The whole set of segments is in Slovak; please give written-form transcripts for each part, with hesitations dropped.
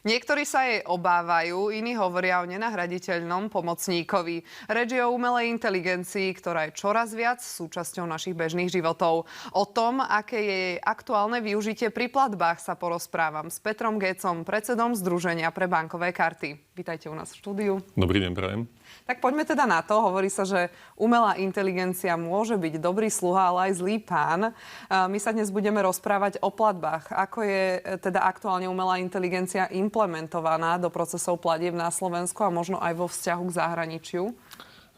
Niektorí sa jej obávajú, iní hovoria o nenahraditeľnom pomocníkovi. Reč je o umelej inteligencii, ktorá je čoraz viac súčasťou našich bežných životov. O tom, aké je jej aktuálne využitie pri platbách, sa porozprávam s Petrom Gecom, predsedom Združenia pre bankové karty. Vítajte u nás v štúdiu. Dobrý deň, prajem. Tak poďme teda na to. Hovorí sa, že umelá inteligencia môže byť dobrý sluha, ale aj zlý pán. My sa dnes budeme rozprávať o platbách. Ako je teda aktuálne umelá inteligencia implementovaná do procesov platieb na Slovensku a možno aj vo vzťahu k zahraničiu?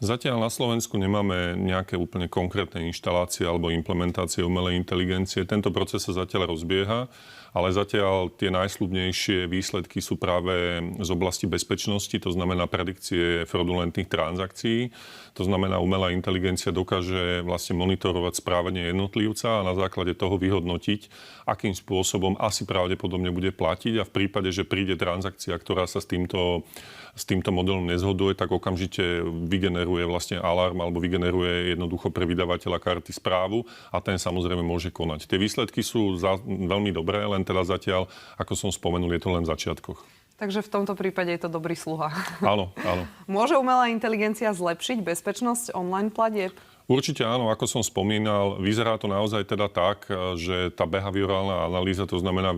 Zatiaľ na Slovensku nemáme nejaké úplne konkrétne inštalácie alebo implementácie umelej inteligencie. Tento proces sa zatiaľ rozbieha, ale zatiaľ tie najsľubnejšie výsledky sú práve z oblasti bezpečnosti, to znamená predikcie fraudulentných transakcií. To znamená, umelá inteligencia dokáže vlastne monitorovať správanie jednotlivca a na základe toho vyhodnotiť, akým spôsobom asi pravdepodobne bude platiť, a v prípade, že príde transakcia, ktorá sa s týmto modelom nezhoduje, tak okamžite vygeneruje vlastne alarm alebo vygeneruje jednoducho pre vydavateľa karty správu a ten samozrejme môže konať. Tie výsledky sú veľmi dobré, len teda zatiaľ, ako som spomenul, je to len v začiatkoch. Takže v tomto prípade je to dobrý sluha. Áno, áno. Môže umelá inteligencia zlepšiť bezpečnosť online platieb? Určite áno, ako som spomínal, vyzerá to naozaj teda tak, že tá behaviorálna analýza, to znamená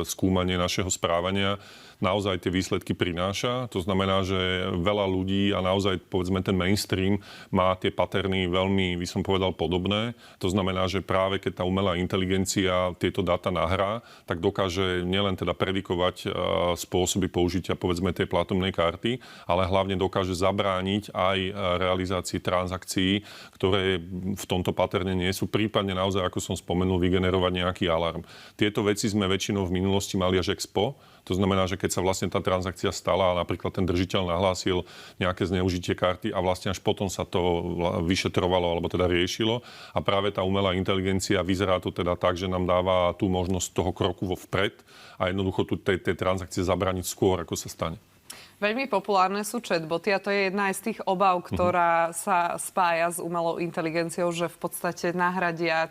skúmanie našeho správania, naozaj tie výsledky prináša. To znamená, že veľa ľudí a naozaj povedzme ten mainstream má tie paterny veľmi, by som povedal, podobné. To znamená, že práve keď tá umelá inteligencia tieto dáta nahrá, tak dokáže nielen teda predikovať spôsoby použitia povedzme tej platobnej karty, ale hlavne dokáže zabrániť aj realizácii transakcií, ktoré v tomto paterne nie sú, prípadne naozaj, ako som spomenul, vygenerovať nejaký alarm. Tieto veci sme väčšinou v minulosti mali až ex post. To znamená, že keď sa vlastne tá transakcia stala a napríklad ten držiteľ nahlásil nejaké zneužitie karty a vlastne až potom sa to vyšetrovalo alebo teda riešilo. A práve tá umelá inteligencia, vyzerá to teda tak, že nám dáva tú možnosť toho kroku vpred a jednoducho tej transakcie zabrániť skôr, ako sa stane. Veľmi populárne sú chatboty a to je jedna z tých obav, ktorá sa spája s umelou inteligenciou, že v podstate nahradia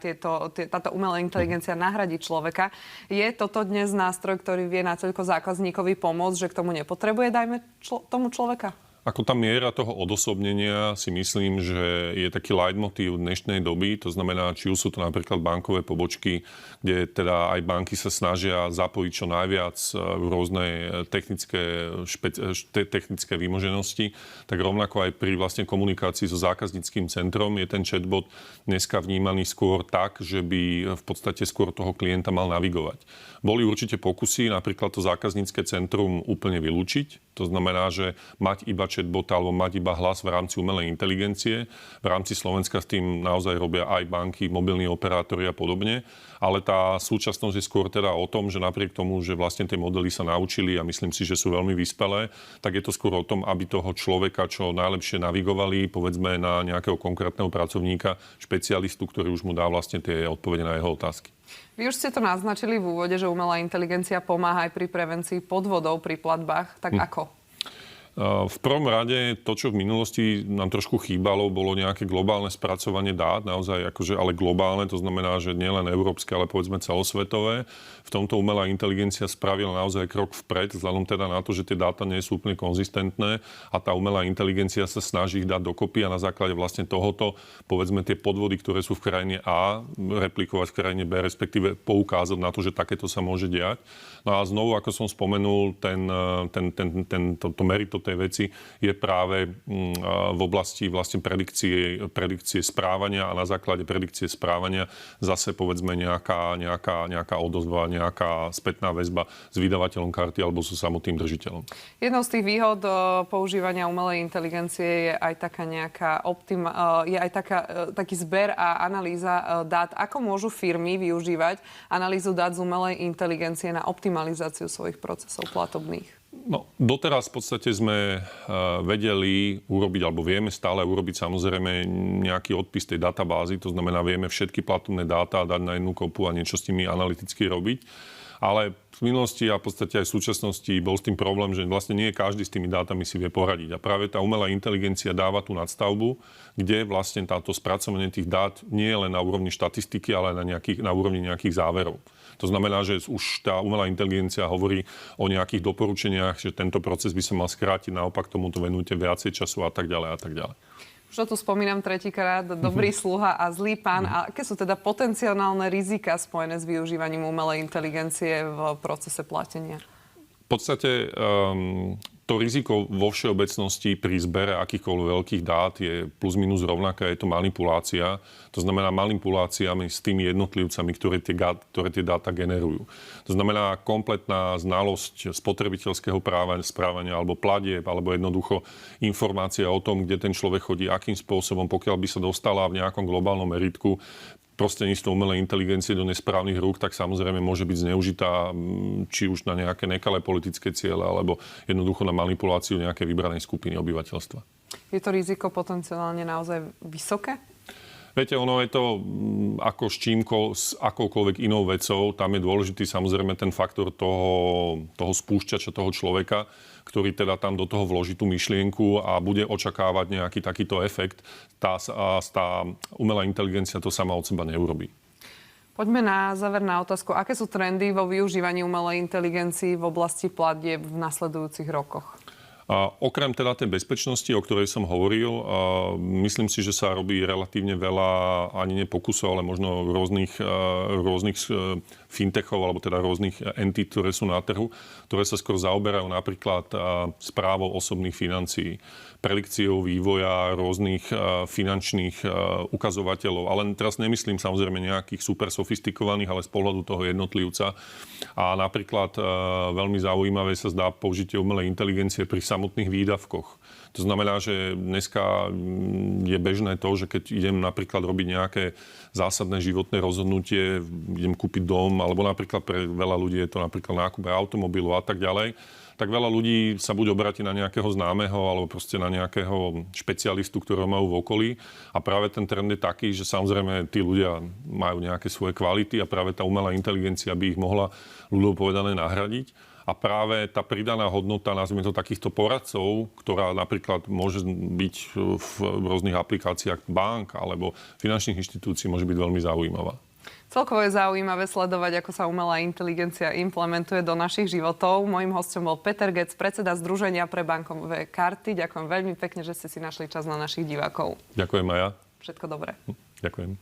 táto umelá inteligencia nahradí človeka. Je toto dnes nástroj, ktorý vie natoľko zákazníkovi pomôcť, že k tomu nepotrebuje, dajme tomu človeka? Ako tá miera toho odosobnenia si myslím, že je taký leitmotív dnešnej doby. To znamená, či už sú to napríklad bankové pobočky, kde teda aj banky sa snažia zapojiť čo najviac rôzne technické výmoženosti, tak rovnako aj pri vlastne komunikácii so zákazníckym centrom je ten chatbot dneska vnímaný skôr tak, že by v podstate skôr toho klienta mal navigovať. Boli určite pokusy napríklad to zákaznícke centrum úplne vylúčiť. To znamená, že mať iba chatbota alebo mať iba hlas v rámci umelej inteligencie. V rámci Slovenska s tým naozaj robia aj banky, mobilní operátori a podobne. Ale tá súčasnosť je skôr teda o tom, že napriek tomu, že vlastne tie modely sa naučili a myslím si, že sú veľmi vyspelé, tak je to skôr o tom, aby toho človeka čo najlepšie navigovali, povedzme na nejakého konkrétneho pracovníka, špecialistu, ktorý už mu dá vlastne tie odpovede na jeho otázky. Vy už ste to naznačili v úvode, že umelá inteligencia pomáha aj pri prevencii podvodov pri platbách. Tak ako? V prvom rade to, čo v minulosti nám trošku chýbalo, bolo nejaké globálne spracovanie dát, naozaj akože, ale globálne, to znamená, že nielen európske, ale povedzme celosvetové. V tomto umelá inteligencia spravila naozaj krok vpred, vzhľadom teda na to, že tie dáta nie sú úplne konzistentné a tá umelá inteligencia sa snaží ich dať dokopy a na základe vlastne tohoto, povedzme tie podvody, ktoré sú v krajine A, replikovať v krajine B, respektíve poukázať na to, že takéto sa môže diať. No a znovu, ako som spomenul, to merito tej veci je práve v oblasti vlastne predikcie správania a na základe predikcie správania zase povedzme nejaká odozva, nejaká spätná väzba s vydavateľom karty alebo so samotným držiteľom. Jednou z tých výhod používania umelej inteligencie je aj taká taký zber a analýza dát. Ako môžu firmy využívať analýzu dát z umelej inteligencie na optimalizáciu svojich procesov platobných? No, doteraz v podstate sme vedeli urobiť, alebo vieme stále urobiť samozrejme nejaký odpis tej databázy, to znamená, vieme všetky platobné dáta dať na jednu kopu a niečo s nimi analyticky robiť. Ale v minulosti a v podstate aj v súčasnosti bol s tým problém, že vlastne nie každý s tými dátami si vie poradiť. A práve tá umelá inteligencia dáva tú nadstavbu, kde vlastne táto spracovanie tých dát nie je len na úrovni štatistiky, ale na úrovni nejakých záverov. To znamená, že už tá umelá inteligencia hovorí o nejakých doporučeniach, že tento proces by sa mal skrátiť, naopak tomuto venujte viacej času a tak ďalej a tak ďalej. Už to tu spomínam tretíkrát, dobrý sluha a zlý pán. A aké sú teda potenciálne rizika spojené s využívaním umelej inteligencie v procese platenia? V podstate to riziko vo všeobecnosti pri zbere akýchkoľvek veľkých dát je plus minus rovnaké, je to manipulácia. To znamená manipuláciami s tými jednotlivcami, ktoré tie dáta generujú. To znamená kompletná znalosť spotrebiteľského správania alebo platieb, alebo jednoducho informácia o tom, kde ten človek chodí, akým spôsobom, pokiaľ by sa dostala v nejakom globálnom meritku prostredníctvom umelej inteligencie do nesprávnych rúk, tak samozrejme môže byť zneužitá či už na nejaké nekalé politické ciele, alebo jednoducho na manipuláciu nejakej vybranej skupiny obyvateľstva. Je to riziko potenciálne naozaj vysoké? Viete, ono je to ako s akoukoľvek inou vecou. Tam je dôležitý samozrejme ten faktor toho spúšťača, toho človeka, ktorý teda tam do toho vloží tú myšlienku a bude očakávať nejaký takýto efekt. Tá umelá inteligencia to sama od seba neurobí. Poďme na záver na otázku. Aké sú trendy vo využívaní umelej inteligencii v oblasti platieb v nasledujúcich rokoch? Okrem teda tej bezpečnosti, o ktorej som hovoril, myslím si, že sa robí relatívne veľa, ani nie pokusov, ale možno rôznych fintechov, alebo teda rôznych entít, ktoré sú na trhu, ktoré sa skôr zaoberajú napríklad správou osobných financií, predikciou vývoja rôznych finančných ukazovateľov. Ale teraz nemyslím samozrejme nejakých super sofistikovaných, ale z pohľadu toho jednotlivca. A napríklad veľmi zaujímavé sa zdá použitie umelej inteligencie pri samotných výdavkoch. To znamená, že dneska je bežné to, že keď idem napríklad robiť nejaké zásadné životné rozhodnutie, idem kúpiť dom, alebo napríklad pre veľa ľudí je to napríklad nákup automobilu a tak ďalej, tak veľa ľudí sa buď obratí na nejakého známeho, alebo proste na nejakého špecialistu, ktorého majú v okolí. A práve ten trend je taký, že samozrejme tí ľudia majú nejaké svoje kvality a práve tá umelá inteligencia by ich mohla ľudovo povedané nahradiť. A práve tá pridaná hodnota, nazvime to takýchto poradcov, ktorá napríklad môže byť v rôznych aplikáciách bank alebo finančných inštitúcií, môže byť veľmi zaujímavá. Celkovo je zaujímavé sledovať, ako sa umelá inteligencia implementuje do našich životov. Mojím hosťom bol Peter Getz, predseda Združenia pre bankové karty. Ďakujem veľmi pekne, že ste si našli čas na našich divákov. Ďakujem aj ja. Všetko dobré. Ďakujem.